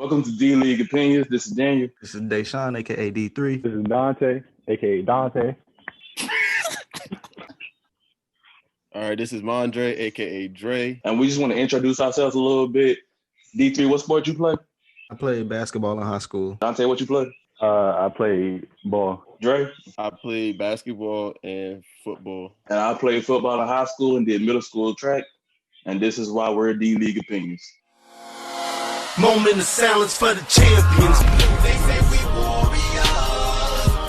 Welcome to D League Opinions. This is Daniel. This is Deshaun, aka D3. This is Dante, aka Dante. All right, this is Mondre, aka Dre. And we just want to introduce ourselves a little bit. D3, what sport you play? I played basketball in high school. Dante, what you play? I play ball. Dre? I played basketball and football. And I played football in high school and did middle school track. And this is why we're D League Opinions. Moment of silence for the champions. They say we warriors.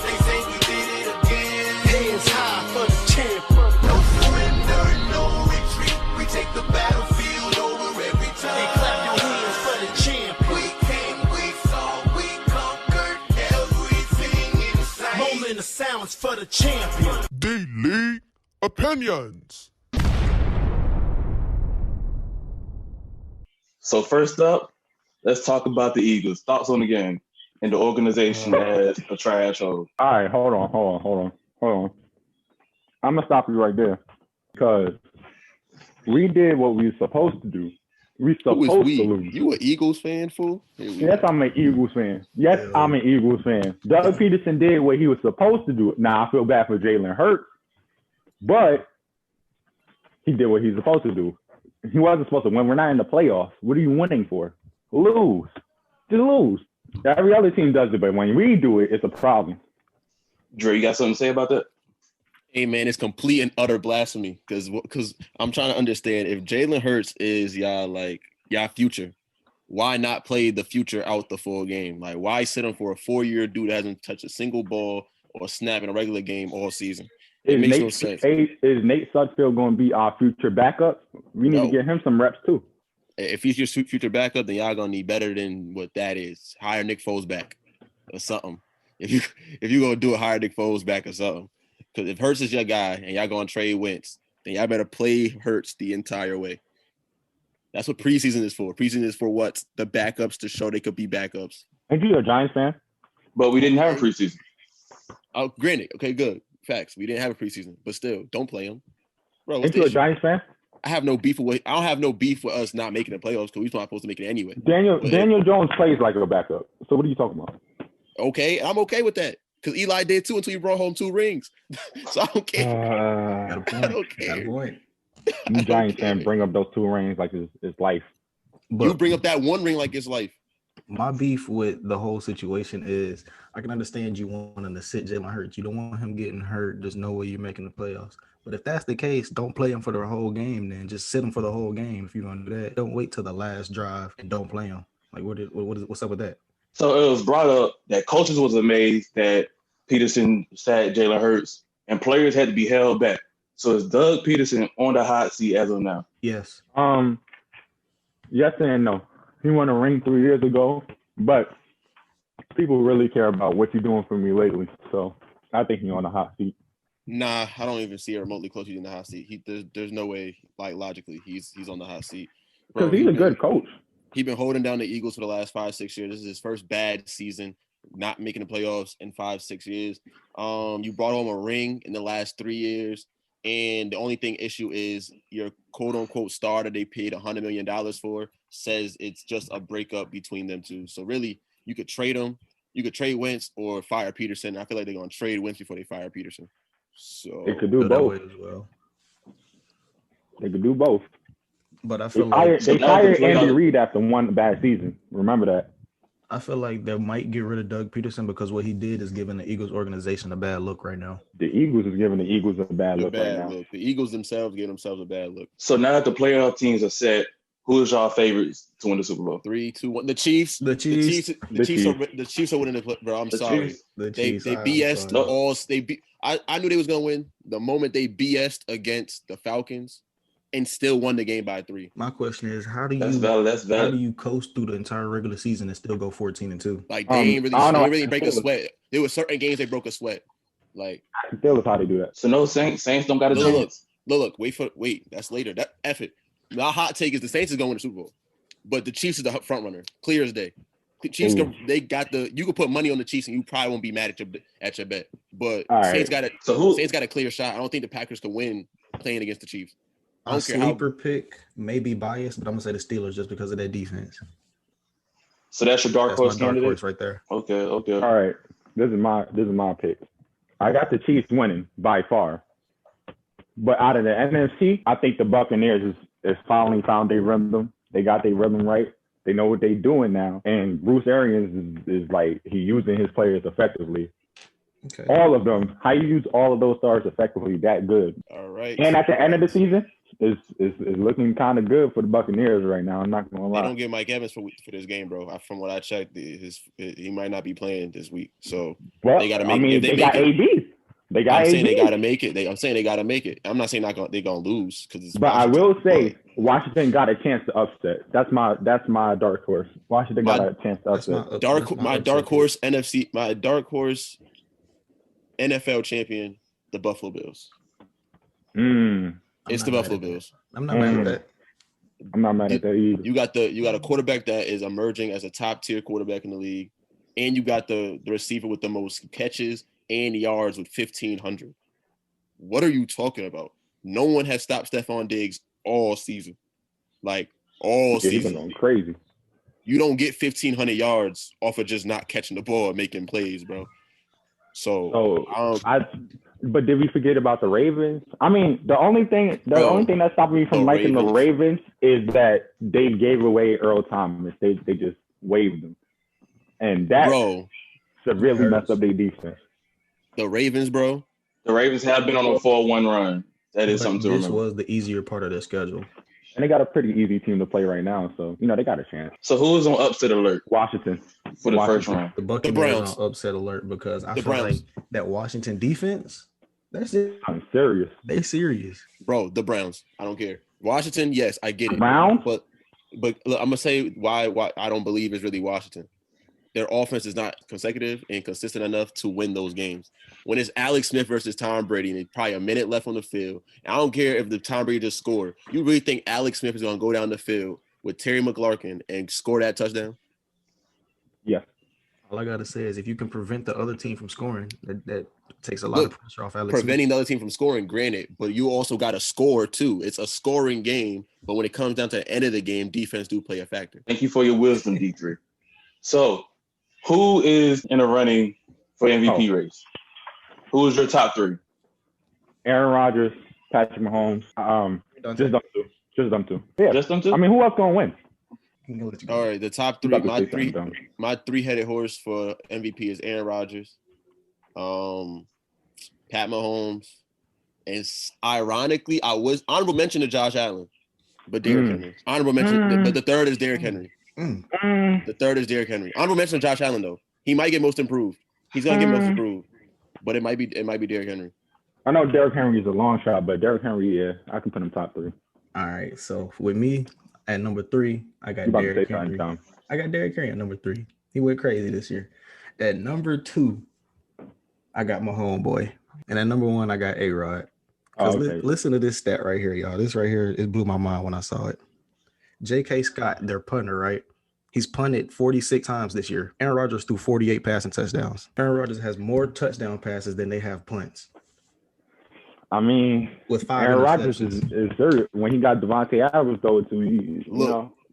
They say we did it again. Hands high for the champion. No surrender, no retreat. We take the battlefield over every time. Hey, clap your hands for the champion. We came, we saw, we conquered everything in sight. Moment of silence for the champion. D League Opinions. So first up, let's talk about the Eagles. Thoughts on the game and the organization as a trash hole. All right, hold on. I'm gonna stop you right there because we did what we were supposed to do. We supposed to lose. You an Eagles fan, fool? Yes, I'm an Eagles fan. I'm an Eagles fan. Doug Peterson did what he was supposed to do. Now I feel bad for Jalen Hurts, but he did what he's supposed to do. He wasn't supposed to win. We're not in the playoffs. What are you winning for? Lose. Just lose. Every other team does it, but when we do it, it's a problem. Dre, you got something to say about that? Hey, man, it's complete and utter blasphemy because I'm trying to understand if Jalen Hurts is y'all future, why not play the future out the full game? Like, why sit him for a 4-year dude that hasn't touched a single ball or snap in a regular game all season? It makes no sense. Is Nate Sudfeld going to be our future backup? We need to get him some reps too. If he's your future backup, then y'all gonna need better than what that is. Hire Nick Foles back or something. If you gonna do it, hire Nick Foles back or something. Because if Hurts is your guy and y'all gonna trade Wentz, then y'all better play Hurts the entire way. That's what preseason is for. Preseason is for what? The backups to show they could be backups. Ain't you a Giants fan? But we didn't have a preseason. Oh, granted. Okay, good. Facts. We didn't have a preseason, but still, don't play him. Bro, Ain't you a Giants fan? I have no beef with. I don't have no beef with us not making the playoffs because we're not supposed to make it anyway. Daniel Jones plays like a backup. So what are you talking about? Okay, I'm okay with that because Eli did too until you brought home 2 rings. So I don't care. Got a point. I don't care. Got a point. You Giants fan bring up those 2 rings like it's life. But you bring up that 1 ring like it's life. My beef with the whole situation is I can understand you wanting to sit Jalen Hurts. You don't want him getting hurt. There's no way you're making the playoffs. But if that's the case, don't play him for the whole game then. Just sit him for the whole game if you're going to do that. Don't wait till the last drive and don't play him. Like, what's up with that? So it was brought up that coaches was amazed that Peterson sat Jalen Hurts and players had to be held back. So is Doug Peterson on the hot seat as of now? Yes. Yes and no. He won a ring 3 years ago, but people really care about what you're doing for me lately. So I think he's on the hot seat. Nah, I don't even see it remotely close to in the hot seat. There's no way, like logically, he's on the hot seat. Because he's a good coach. He's been holding down the Eagles for the last 5-6 years. This is his first bad season, not making the playoffs in 5-6 years. You brought home a ring in the last 3 years, and the only issue is your quote unquote star that they paid $100 million for says it's just a breakup between them two. So really, you could trade him. You could trade Wentz or fire Peterson. I feel like they're gonna trade Wentz before they fire Peterson. So they could do both as well. They could do both. But I feel they fired Andy Reid after 1 bad season. Remember that. I feel like they might get rid of Doug Peterson because what he did is giving the Eagles organization a bad look right now. The Eagles is giving the Eagles a bad look right now. The Eagles themselves give themselves a bad look. So now that the playoff teams are set, who is y'all favorites to win the Super Bowl? 3, 2, 1. The Chiefs. The Chiefs are winning the. Bro, I'm sorry. They BS'd all. I knew they was gonna win the moment they BS'd against the Falcons, and still won the game by 3. My question is, how do you coast through the entire regular season and still go 14-2? Like they ain't really break a sweat. There were certain games they broke a sweat. Like still is how they do that. So no Saints don't got a chance. Look. Wait. That's later. That effort. My hot take is the Saints is going to the Super Bowl, but the Chiefs is the front runner, clear as day. The Chiefs, you can put money on the Chiefs and you probably won't be mad at your bet. But Saints got a clear shot. I don't think the Packers can win playing against the Chiefs. A sleeper pick may be biased, but I'm gonna say the Steelers just because of their defense. So that's your dark That's my horse dark candidate? horse right there. Okay. All right. This is my pick. I got the Chiefs winning by far. But out of the NFC, I think the Buccaneers is finally found their rhythm. They got their rhythm right. They know what they're doing now. And Bruce Arians is like, he using his players effectively. Okay. All of them. How you use all of those stars effectively, that good. All right. And at the end of the season, is looking kind of good for the Buccaneers right now. I'm not going to lie. They don't get Mike Evans for this game, bro. From what I checked, he might not be playing this week. So they got to make. They got AD. They got. I'm saying AD. they got to make it. I'm saying they got to make it. I'm not saying they're gonna lose because. But I will say Washington got a chance to upset. That's my dark horse. Washington got a chance to upset. My dark horse NFL champion, the Buffalo Bills. It's the Buffalo Bills. I'm not mad at that. I'm not mad at that either. You got a quarterback that is emerging as a top tier quarterback in the league, and you got the receiver with the most catches and yards with 1,500. What are you talking about? No one has stopped Stephon Diggs all season, all season. He's been going crazy. You don't get 1,500 yards off of just not catching the ball and making plays, bro. But did we forget about the Ravens? I mean, the only thing that's stopping me from liking the Ravens is that they gave away Earl Thomas. They just waived him, and that severely messed up their defense. The Ravens, bro. The Ravens have been on a 4-1 run. That is something to remember. This was the easier part of their schedule. And they got a pretty easy team to play right now, so they got a chance. So who is on upset alert? Washington for the first round. The Buccaneers on upset alert because I feel like that Washington defense. That's it. I'm serious. They serious, bro. The Browns. I don't care. Washington, yes, I get it. Browns, but look, I'm gonna say why I don't believe it's really Washington. Their offense is not consecutive and consistent enough to win those games. When it's Alex Smith versus Tom Brady and there's probably a minute left on the field, I don't care if the Tom Brady just scored. You really think Alex Smith is going to go down the field with Terry McLaurin and score that touchdown? Yeah. All I got to say is if you can prevent the other team from scoring, that takes a lot of pressure off Alex Preventing Smith. the other team from scoring, granted, but you also got to score too. It's a scoring game, but when it comes down to the end of the game, defense do play a factor. Thank you for your wisdom, D3. So, who is in the running for MVP race? Who is your top three? Aaron Rodgers, Patrick Mahomes. Just them two. Yeah. Just them two? I mean, who else gonna win? All right, the top three. My three-headed horse for MVP is Aaron Rodgers, Pat Mahomes, and ironically, I was honorable mention to Josh Allen, but Derrick Henry. Honorable mention, but the third is Derrick Henry. The third is Derrick Henry. Honorable mention to Josh Allen though. He might get most improved. He's gonna get most improved, but it might be Derrick Henry. I know Derrick Henry is a long shot, but Derrick Henry, yeah, I can put him top three. All right, so with me at number 3, I got Derrick Henry. I got Derrick Henry at number 3. He went crazy this year. At number 2, I got my homeboy, and at number 1, I got A-Rod. Listen to this stat right here, y'all. This right here, it blew my mind when I saw it. J.K. Scott, their punter, right? He's punted 46 times this year. Aaron Rodgers threw 48 passing touchdowns. Aaron Rodgers has more touchdown passes than they have punts. I mean, with 5 Aaron Rodgers is serious. When he got Devontae Adams, though, to me,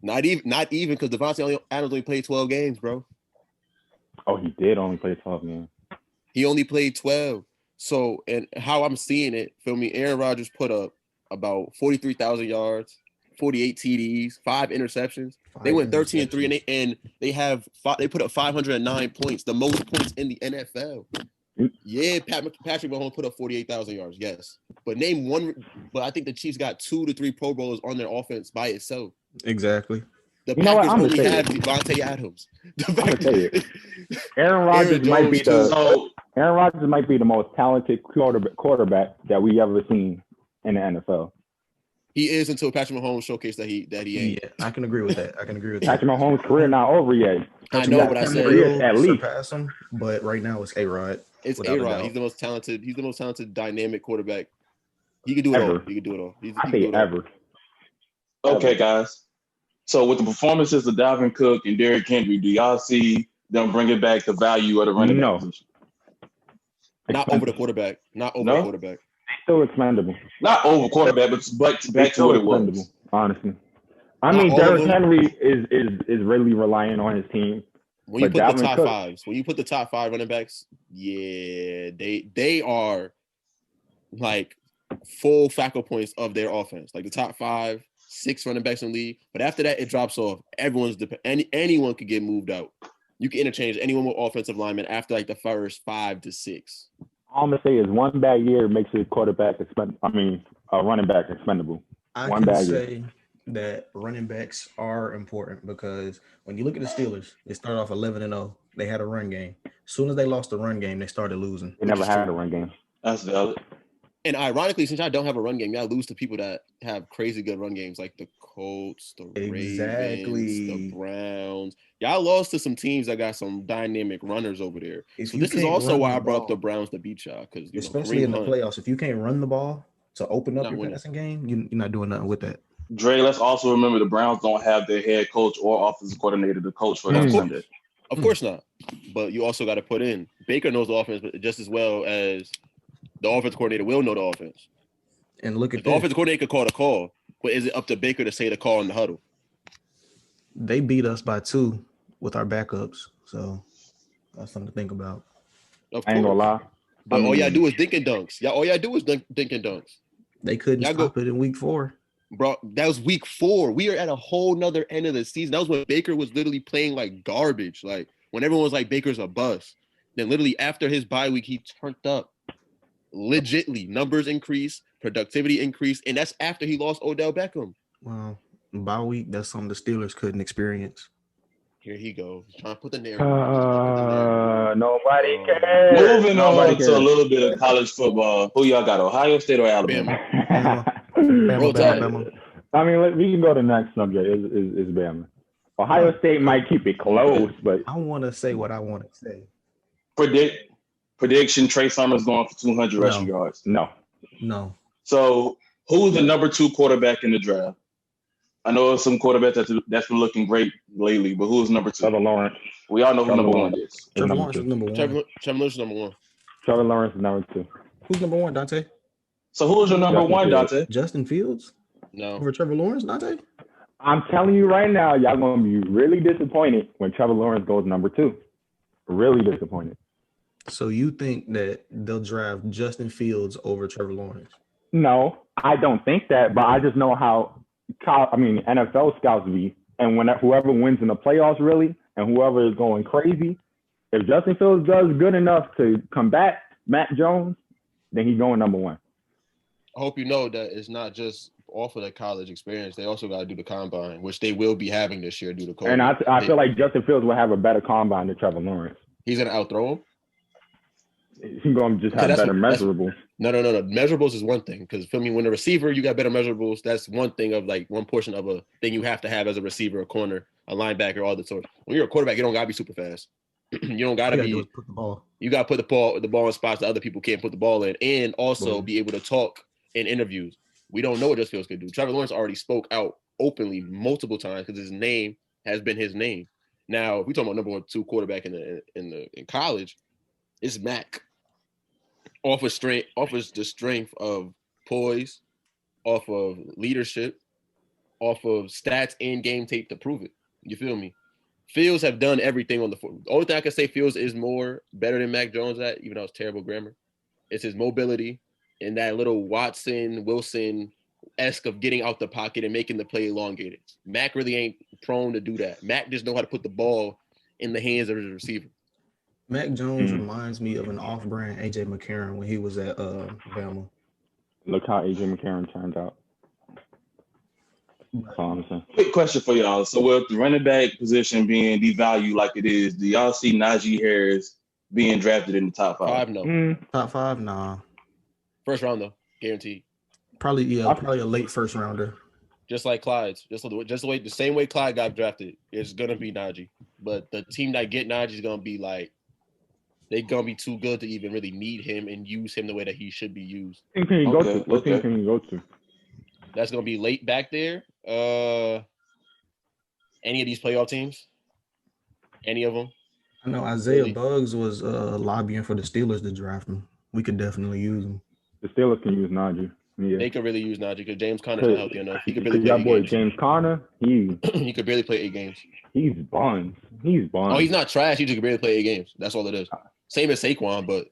not even because Devontae Adams only played 12 games, bro. Oh, he did only play 12 games. He only played 12. So, and how I'm seeing it, feel me, Aaron Rodgers put up about 43,000 yards, 48 TDs, 5 interceptions. They went 13-3, and they put up 509 points, the most points in the NFL. Yeah, Patrick Mahomes put up 48,000 yards, yes. But name one. But I think the Chiefs got 2 to 3 Pro Bowlers on their offense by itself. Exactly. The Packers only have Devontae Adams. I'm gonna tell you, Aaron Rodgers might be the most talented quarterback that we ever seen in the NFL. He is until Patrick Mahomes showcased that he ain't. Yeah, I can agree with that. Patrick Mahomes' career not over yet. I know what I said. At least surpass him, but right now it's A-Rod. It's A-Rod. He's the most talented dynamic quarterback. He can do it all. He can do it all. I say ever. Okay, guys. So with the performances of Dalvin Cook and Derrick Henry, do y'all see them bringing back the value of the running back position? Not over the quarterback. Not over the quarterback. Still expendable. Not over quarterback, but back to what it was. Honestly. I Not mean, all of Derrick them. Henry is really relying on his team. When you But put the Dalvin top Cook- fives, when you put the top 5 running backs, yeah, they are like full focal points of their offense, like the top 5, 6 running backs in the league. But after that, it drops off. Anyone could get moved out. You can interchange anyone with offensive linemen after like the first 5 to 6. All I'm gonna say is one bad year makes a running back expendable. I One can bad year. say that running backs are important because when you look at the Steelers, they started off 11-0. They had a run game. As soon as they lost the run game, they started losing. They never had a run game. That's valid. And ironically, since I don't have a run game, y'all lose to people that have crazy good run games, like the Colts, the Ravens, the Browns. Y'all lost to some teams that got some dynamic runners over there. If So you this is can't also run why the I brought up the ball, Browns to beat y'all, because especially in the playoffs, if you can't run the ball to open up Not your winning. passing game, you're not doing nothing with that. Dre, let's also remember the Browns don't have their head coach or offensive coordinator to coach for them Of course. Sunday. Of course not. But you also got to put in Baker knows the offense just as well as the offense coordinator will know the offense. And look at The offensive coordinator could call the call, but is it up to Baker to say the call in the huddle? They beat us by 2 with our backups, so that's something to think about. Of I ain't gonna course. lie. But all y'all do is dink and dunks. All y'all do is dink and dunks. They couldn't Y'all stop it in week 4. Bro, that was week 4. We are at a whole nother end of the season. That was when Baker was literally playing like garbage. Like when everyone was like, Baker's a bust. Then literally after his bye week, he turned up. Legitly, numbers increased, productivity increased, and that's after he lost Odell Beckham. Well, bye week, that's something the Steelers couldn't experience. Here he goes. Trying to put the narrative. Nobody cares. Moving Nobody on to a cares. little bit of college football. Who y'all got, Ohio State or Alabama? Roll Tide. Bama. I mean, we can go to the next subject. Is Bama. Ohio State might keep it close, but I want to say what I want to say. Prediction: Trey Summers going for 200 rushing yards. No. So, who's the number 2 quarterback in the draft? I know some quarterbacks that's been looking great lately, but who's number 2? Trevor Lawrence. We all know who number 1 is. Trevor Lawrence is number 1. Trevor Lawrence is number 1. Trevor Lawrence is number 2. Who's number 1, Dante? So, who's your number 1, Dante? Justin Fields? No. Over Trevor Lawrence, Dante? I'm telling you right now, y'all gonna be really disappointed when Trevor Lawrence goes number 2. Really disappointed. So you think that they'll draft Justin Fields over Trevor Lawrence? No, I don't think that, but I just know how NFL scouts be, and when whoever wins in the playoffs really, and whoever is going crazy, if Justin Fields does good enough to combat Matt Jones, then he's going number 1. I hope you know that it's not just off of the college experience. They also got to do the combine, which they will be having this year due to COVID. And I feel like Justin Fields will have a better combine than Trevor Lawrence. He's going to outthrow him? He's going to just have better measurables. No. Measurables is one thing, because feel me, when a receiver, you got better measurables. That's one thing of like one portion of a thing you have to have as a receiver, a corner, a linebacker, all the sort. When you're a quarterback, you don't got to be super fast. You don't got to be. Put the ball. You got to put the ball in spots that other people can't put the ball in, and also be able to talk in interviews. We don't know what Justin Fields can do. Trevor Lawrence already spoke out openly multiple times because his name has been his name. Now, if we talk about number 2 quarterback in college, it's Mac. Off of the strength of poise, off of leadership, off of stats and game tape to prove it. You feel me? Fields have done everything on the floor. The only thing I can say Fields is better than Mac Jones at, even though it's terrible grammar, it's his mobility and that little Wilson-esque of getting out the pocket and making the play elongated. Mac really ain't prone to do that. Mac just know how to put the ball in the hands of his receiver. Mac Jones reminds me of an off-brand A.J. McCarron when he was at Bama. Look how A.J. McCarron turned out. That's all I'm saying. Quick question for y'all. So with the running back position being devalued like it is, do y'all see Najee Harris being drafted in the top 5? No. Top 5? Nah. First round, though. Guaranteed. Probably a late first rounder. Just like Clyde's. The same way Clyde got drafted, it's going to be Najee. But the team that get Najee is going to be like, they're going to be too good to even really need him and use him the way that he should be used. What team can you go to? That's going to be late back there. Any of these playoff teams? Any of them? I know Isaiah Buggs was lobbying for the Steelers to draft him. We could definitely use him. The Steelers can use Najee. Yeah. They could really use Najee because James Conner's not healthy enough. He could barely play Your 8 boy games. James Conner, He could barely play 8 games. he's buns. He's buns. Oh, he's not trash. He just could barely play 8 games. That's all it is. Same as Saquon, but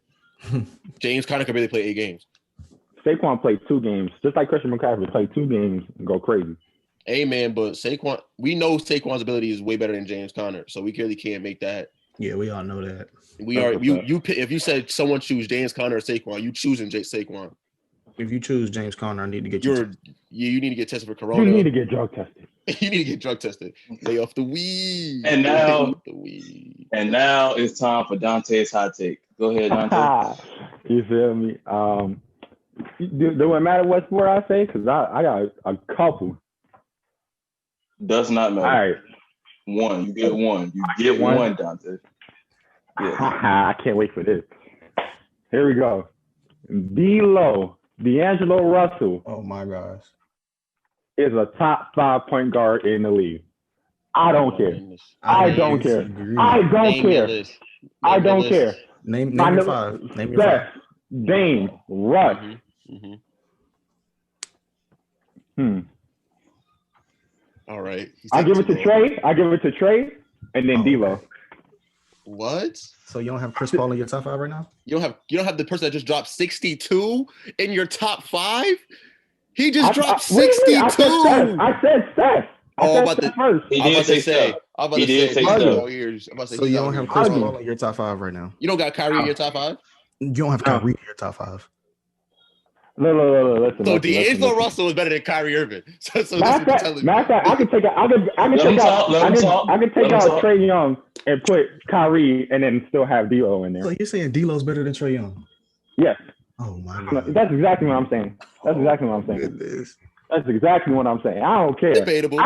James Conner could barely play 8 games. Saquon played 2 games, just like Christian McCaffrey played 2 games and go crazy. Hey man, but Saquon, we know Saquon's ability is way better than James Conner, so we clearly can't make that. Yeah, we all know that. We are you if you said someone choose James Conner or Saquon, you choosing Saquon. If you choose James Conner, I need to get you need to get tested for corona. You need to get drug tested. You need to get drug tested. Lay off the weed. And now, the weed. And now it's time for Dante's hot take. Go ahead, Dante. You feel me? Do it matter what sport I say? Because I got a couple. Does not matter. All right. One. You get one. You get one, Dante. Yeah. I can't wait for this. Here we go. Diangelo Russell. Oh my gosh. Is a top 5 point guard in the league. I don't care. I don't care. I don't care. I don't care. Name your 5. Name your 5. Dame, Russ. All right. I give it to Trey. And then D'Lo. What? So you don't have Chris Paul in your top 5 right now? You don't have the person that just dropped 62 in your top 5? He just dropped 62. I said Steph. I'm about to say. So you don't have Chris Paul in your top 5 right now? You don't got Kyrie in your top 5? You don't have Kyrie in your top 5? No, listen. So D'Angelo Russell is better than Kyrie Irving. So this is telling me. I can take out Trae Young and put Kyrie and then still have D'Lo in there. So you're saying D'Lo's better than Trae Young? Yes. Oh my God. That's exactly what I'm saying. That's exactly what I'm saying. I don't care. Debatable.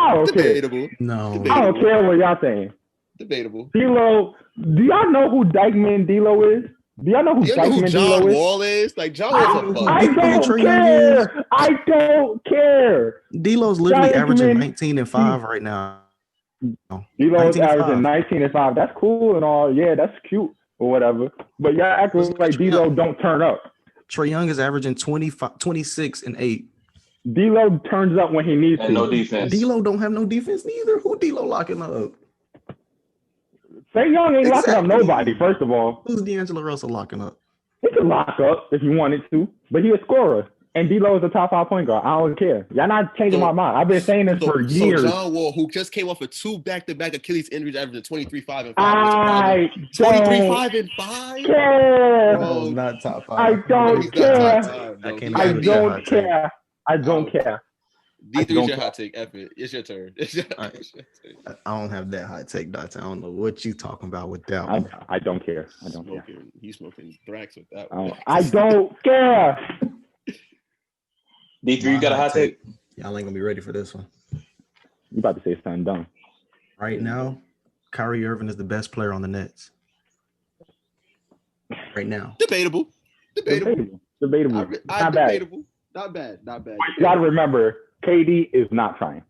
No. I don't care what y'all saying. Debatable. D'Lo. Do y'all know who Dykeman D'Lo is? Do y'all know who Dykeman John Wall is? Like John Wall's a fuck. I don't care. D'Lo's literally averaging 19 and 5 right now. D'Lo's averaging 19 and 5. That's cool and all. Yeah, that's cute or whatever. But y'all acting like D'Lo don't turn up. Trae Young is averaging 26 and 8. D'Lo turns up when he needs to. No defense. D'Lo don't have no defense neither. Who D'Lo locking up? Trae Young ain't locking up nobody, first of all. Who's Diangelo Russell locking up? He could lock up if you wanted to, but he's a scorer. And D'Lo is a top 5 point guard. I don't care. Y'all not changing my mind. I've been saying this for years. So John Wall, who just came off of 2 back-to-back Achilles injuries, averaging 23-5 and 5. I 23-5 and 5? Care. No, not top 5. I don't care. I don't care. I don't care. D3's your hot take. F it. It's your turn. I don't have that hot take, Dot. I don't know what you talking about with that one. I don't care. I don't care. He's smoking Thrax with that one. I don't care. D3, you got a hot take? Y'all ain't gonna be ready for this one. You about to say something dumb. Right now, Kyrie Irving is the best player on the Nets. Right now. Debatable. Not bad. Not bad. You gotta remember, KD is not trying.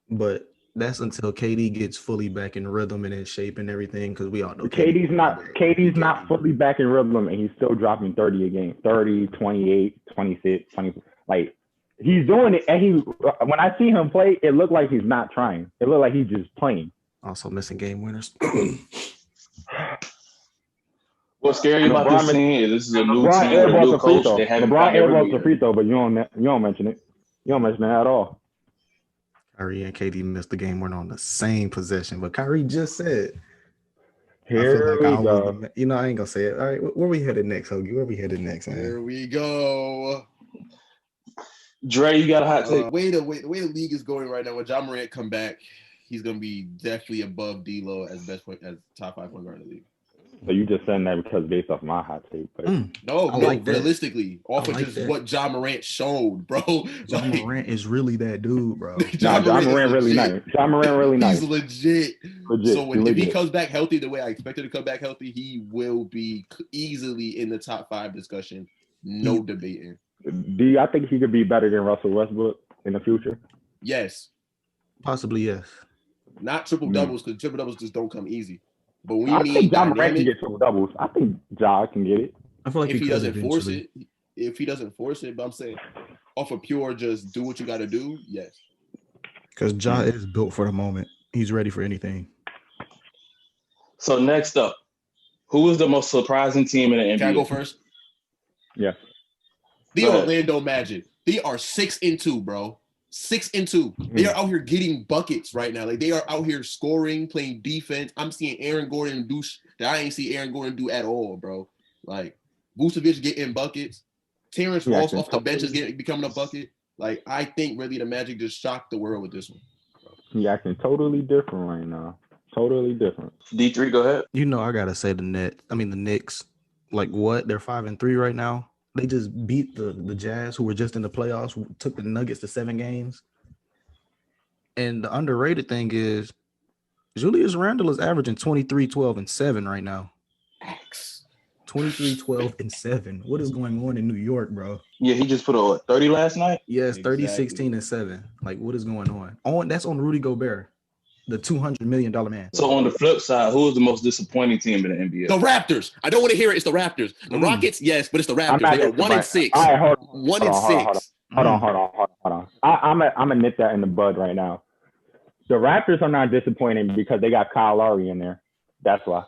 But that's until KD gets fully back in rhythm and in shape and everything, because we all know KD's not fully back in rhythm, and he's still dropping 30 a game. 30, 28, 26, 20. Like, he's doing it, and when I see him play, it looked like he's not trying. It looked like he's just playing. Also missing game winners. What's scary about this team is this is a new team, a new coach. LeBron airballs the free throw, but you don't mention it. You don't mention it at all. Kyrie and KD missed the game winner on the same possession, but Kyrie just said, Here we go. I ain't gonna say it. All right, where we headed next, Hoagie? Where we headed next, man? Here we go. Dre, you got a hot take? The way the league is going right now, when John Morant come back, he's gonna be definitely above D'Lo as top 5 point guard in the league. So you just saying that because based off my hot take, but realistically, off of just what John Morant showed, bro. John Morant is really that dude, bro. John Morant really nice. John Morant really nice. He's legit. So if he comes back healthy the way I expected to come back healthy, he will be easily in the top 5 discussion. No debating. Do I think he could be better than Russell Westbrook in the future? Yes. Possibly, yes. Not triple doubles, because triple doubles just don't come easy. But when I think John Morant can get triple doubles. I think Ja can get it. I feel like if he doesn't force it. If he doesn't force it, but I'm saying off of pure just do what you got to do, yes. Because Ja is built for the moment. He's ready for anything. So next up, who is the most surprising team in the NBA? Can I go first? Yeah. The Orlando Magic. They are 6-2, bro. 6-2. They are out here getting buckets right now. Like they are out here scoring, playing defense. I'm seeing Aaron Gordon do that I ain't see Aaron Gordon do at all, bro. Like Vucevic getting buckets. Terrence Ross off the bench is becoming a bucket. Like I think really the Magic just shocked the world with this one. He acting totally different right now. Totally different. D3, go ahead. You know, I gotta say the Knicks. Like what? They're 5-3 right now. They just beat the Jazz, who were just in the playoffs, who took the Nuggets to 7 games. And the underrated thing is Julius Randle is averaging 23, 12, and 7 right now. 23, 12, and 7. What is going on in New York, bro? Yeah, he just put a 30 last night? Yes, 30, 16, and 7. Like, what is going on? That's on Rudy Gobert, the $200 million man. So on the flip side, who is the most disappointing team in the NBA? The Raptors. I don't want to hear it. It's the Raptors. The Rockets, yes, but it's the Raptors. They are 1-6. All right, hold on. 1-6. Hold on. I'm gonna nip that in the bud right now. The Raptors are not disappointing because they got Kyle Lowry in there. That's why.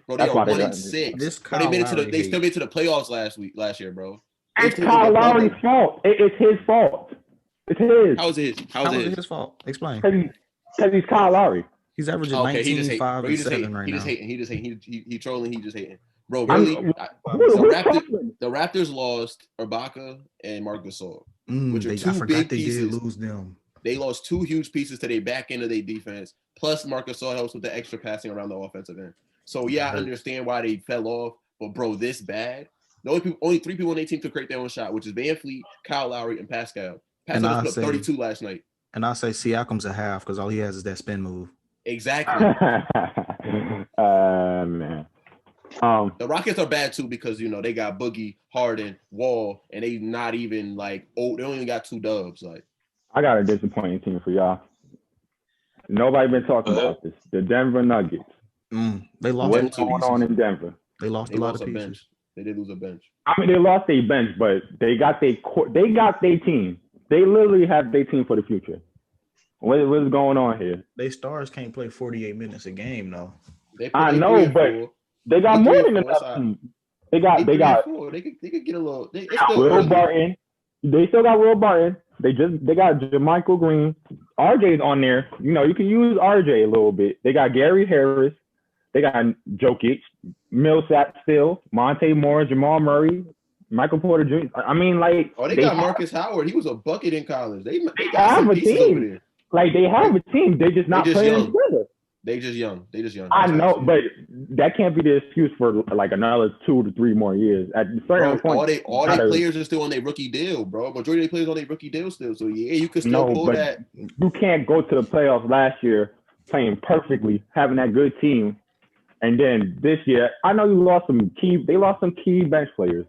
Bro, they are 1-6. But they still made to the playoffs last year, bro. It's Kyle Lowry's fault. It's his fault. It's his. How is it his fault? Explain. Because he's Kyle Lowry. He's averaging 19, 5, and 7 right now. He just hating. He trolling. He just hating. Bro, really? The Raptors lost Ibaka and Marc Gasol, which are two big pieces. Did lose them. They lost 2 huge pieces to their back end of their defense. Plus, Marc Gasol helps with the extra passing around the offensive end. So, yeah, I understand why they fell off. But, bro, this bad. The only 3 people on their team could create their own shot, which is Van Fleet, Kyle Lowry, and Pascal. Pascal put up 32 last night. And I'll say Siakam's a half because all he has is that spin move. Exactly. Man. The Rockets are bad, too, because, you know, they got Boogie, Harden, Wall, and they not even, like, they only got 2 dubs. Like, I got a disappointing team for y'all. Nobody been talking about this. The Denver Nuggets. They lost. What's going on in Denver? They lost a lot of pieces. Bench. They did lose a bench. I mean, they lost their bench, but they got their team. They literally have their team for the future. What's going on here? They stars can't play 48 minutes a game, though. I know, but they got more than enough team. They got. They could get a little. Will Barton. They still got Will Barton. They got JaMychal Green. RJ's on there. You know, you can use RJ a little bit. They got Gary Harris. They got Jokic, Millsap still, Monte Morris, Jamal Murray, Michael Porter Jr. I mean, like. Oh, they got Marcus Howard. He was a bucket in college. They have a team. Like, they have a team. They just not playing together. They just young. I know, but that can't be the excuse for like another 2 to 3 more years. At a certain point, all their players are still on their rookie deal, bro. Majority of the players on their rookie deal still. So yeah, you can still pull that. You can't go to the playoffs last year playing perfectly, having that good team, and then this year, I know you lost some key. They lost some key bench players,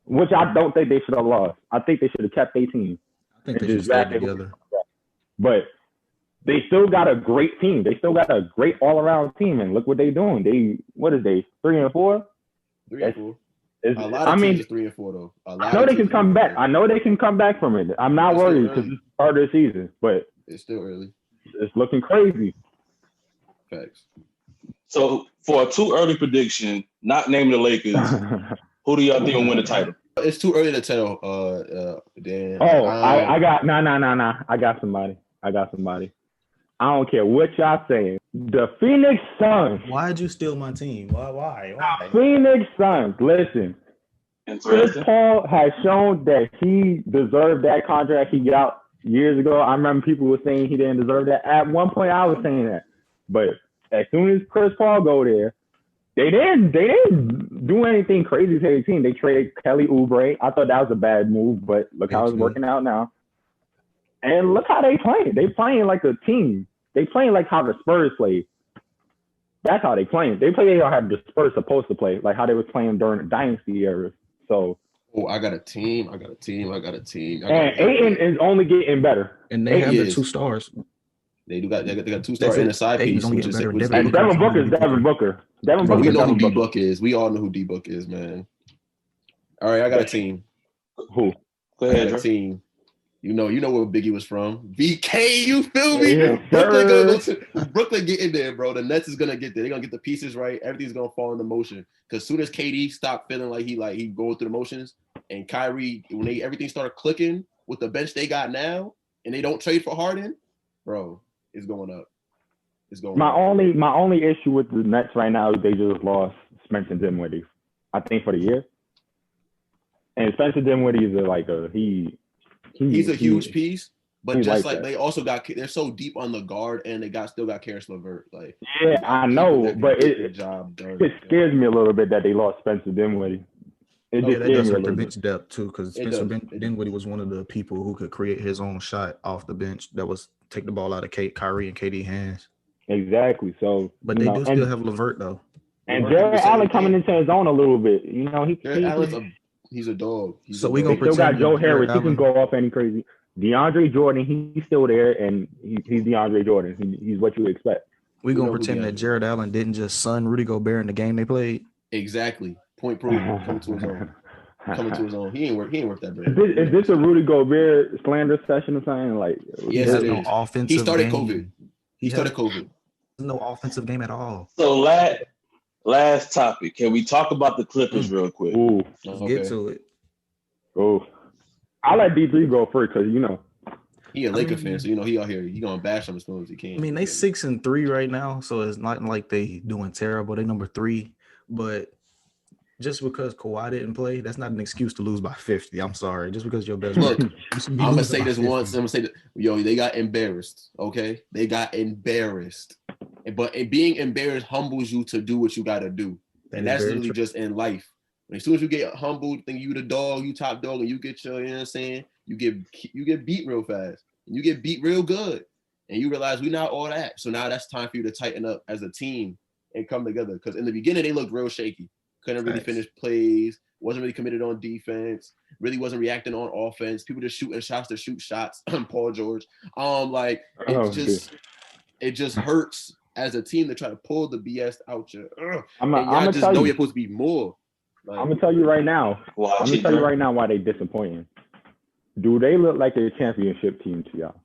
which I don't think they should have lost. I think they should have kept their team. I think they should stay together. But they still got a great team. They still got a great all-around team, and look what they're doing. 3-4? 3-4. A lot of teams is 3-4 though. I know they can come back. I know they can come back from it. I'm not worried because it's the start of the season, but it's still early. It's looking crazy. Facts. So for a too early prediction, not naming the Lakers, who do y'all think will win the title? It's too early to tell. Dan. I got no. I got somebody. I don't care what y'all saying. The Phoenix Suns. Why'd you steal my team? Why? Phoenix Suns. Listen. Chris Paul has shown that he deserved that contract he got years ago. I remember people were saying he didn't deserve that. At one point, I was saying that. But as soon as Chris Paul go there, they didn't do anything crazy to their team. They traded Kelly Oubre. I thought that was a bad move, but look how it's working out now. And look how they playing. They playing like a team. They playing like how the Spurs play. That's how they playing. They play how the Spurs supposed to play, like how they was playing during the dynasty era. So. Oh, I got a team. And Ayton is only getting better. And they have the 2 stars. They got 2 stars in the side piece. And Devin Booker is Devin Booker. We know who D-Book is. We all know who D-Book is, man. All right, I got a team. Who? Go I ahead, got a Drew. team. You know where Biggie was from. VK, you feel me? Yes, Brooklyn gonna go sir. to Brooklyn get in there, bro. The Nets is gonna get there. They're gonna get the pieces right. Everything's gonna fall into motion. Because soon as KD stopped feeling like he going through the motions, and Kyrie, when everything started clicking with the bench they got now, and they don't trade for Harden, bro, it's going up. It's going My up. only issue with the Nets right now is they just lost Spencer Dinwiddie, I think, for the year. And Spencer Dinwiddie is He's a huge piece, but he's just like like that. they also they're so deep on the guard, and they still got Karis LeVert. Like, Yeah, I know, that can but get the it job done. scares me a little bit that they lost Spencer Dinwiddie. It Yeah, just that scares does me a hurt the little bench bit. depth too, because It Spencer does. Dinwiddie was one of the people who could create his own shot off the bench. That was take the ball out of Kyrie and KD hands. Exactly. So, But they do still have LeVert though. and LeVert can do Jared the same Allen coming thing. into his own a little bit. You know, Jared Allen's he's a dog. So we gonna They still got pretend Joe that Jared Harris. He can Allen- go off any crazy. DeAndre Jordan, he's still there, and he's DeAndre Jordan. He's what you expect. We We gonna know who pretend that DeAndre Jared Allen didn't just sun Rudy Gobert in the game they played. Exactly. Point proven. Coming to his own. Coming to his own. He ain't worth that bread. Is this a Rudy Gobert slander session or something? Like, He Yes, has it no is. offensive He started game. COVID. He started COVID. No offensive game at all. So last topic. Can we talk about the Clippers real quick? ooh, Let's Okay. get to it. ooh. I'll let D3 go first because He a Laker mean- fan, so he out here. He gonna bash them as soon as he can. I mean, they 6-3 right now, so it's not like they doing terrible. They number 3, but just because Kawhi didn't play, that's not an excuse to lose by 50. I'm sorry. Just because your best Look, player, you should be I'm gonna losing say by this 50. once. I'm gonna say that, yo, they got embarrassed. Okay, they got embarrassed. But being embarrassed humbles you to do what you got to do, and that's very really true. just in life. As soon as you get humbled, think you the dog, you top dog, and you get your, you know what I'm saying, you get beat real fast, and you get beat real good, and you realize we're not all that. So now that's time for you to tighten up as a team and come together. Because in the beginning they looked real shaky, couldn't really finish plays, wasn't really committed on defense, really wasn't reacting on offense. People just shooting shots to shoot shots. Paul George, it just hurts as a team to try to pull the BS out you. I'm y'all just know you. you're supposed to be more. Like, I'm gonna tell you right now. Watch I'm gonna it, tell you Drew. right now why they disappointing. Do they look like a championship team to y'all?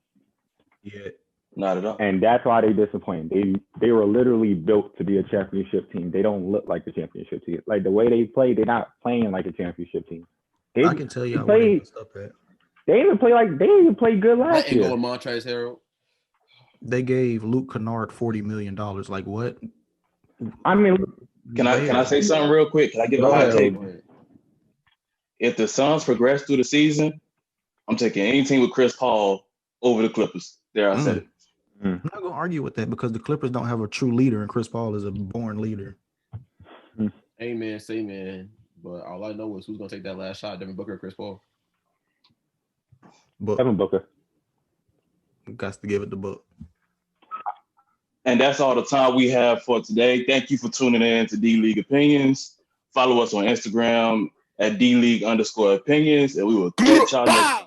Yeah. Not at all. And that's why they disappointing. They were literally built to be a championship team. They don't look like a championship team. Like the way they play, they're not playing like a championship team. I can tell you where they messed up at. They didn't even play good last letting go year. of Montrezl Harrell. They gave Luke Kennard $40 million. Like what? I mean, Can I say something real quick? Can I give a hot take? If the Suns progress through the season, I'm taking any team with Chris Paul over the Clippers. There, I said it. I'm not gonna argue with that because the Clippers don't have a true leader, and Chris Paul is a born leader. Amen, say man. But all I know is who's gonna take that last shot, Devin Booker or Chris Paul. But Devin Booker. got to give it the book. And that's all the time we have for today. Thank you for tuning in to D-League Opinions. Follow us on Instagram at D-League_opinions, and we will catch y'all next time.